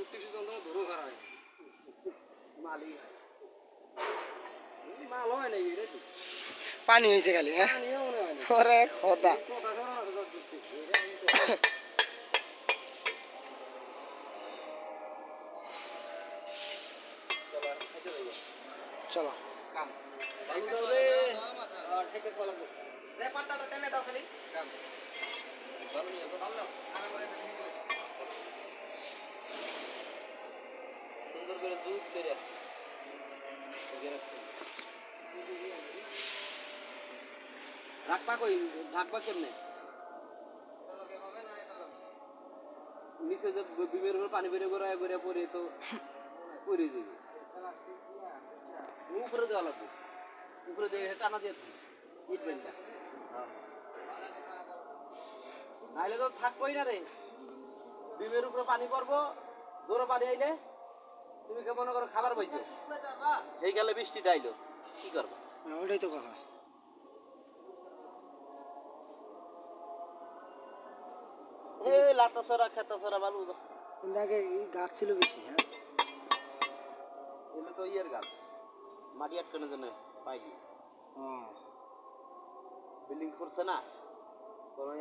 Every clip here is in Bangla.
প্রত্যেক সিজন তো ধরো খারাপ হয় মালই মাল হয় নাকি রে পানি হয়েছে খালি হ্যাঁ পানিও মনে হয় না ওরে খোদা কথা শোনা চলো কাম ঠেকে কলা রে পাতা টেনে দাও খালি কাম ভালো নিয়ে তো ভালো সুন্দর করে জুত করে রাখবা কই ঢাকবা কেমনে নিচে যে বিমের উপর পানি বেরিয়ে করে পরে তো পরে যাবে উপরে দেওয়া লাগবে উপরে দিয়ে টানা দিয়ে ইট বেলটা নাইলে তো থাকবোই না রে বিমের উপরে পানি করবো জোরে পানি আইলে তুমি কে মনে করো খাবার পাইছো এই গেলে বৃষ্টি ডাইলো কি করবো ওটাই তো কথা লাতা ছড়া খেতা ছড়া বালু কিন্তু আগে এই গাছ ছিল বেশি হ্যাঁ এগুলো তো ইয়ের গাছ মাটি আটকানোর জন্য পাইলি বিল্ডিং করছে না কোনো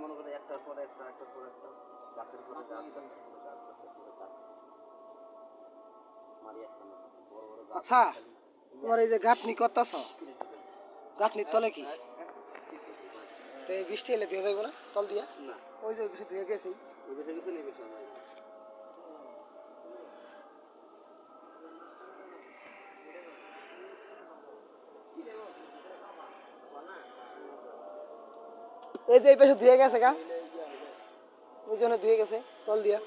মনে করে একটার পর একটা একটার পর একটা গাছের পরে গাছ গাছের পরে গাছ গাছের পরে গাছ মাটি আটকানো বড় বড় গাছ আচ্ছা তোমার এই যে গাঁথনি করতেছ গাঁথনির তলে কি তো এই বৃষ্টি এলে দিয়ে যাইব না তল দিয়া না ওই যে বৃষ্টি ধুয়ে গেছেই ওই বেশি গেছে নেই বেশি নাই এই যে এই পাশে ধুয়ে গেছে গা ওই জন্য ধুয়ে গেছে তল দিয়া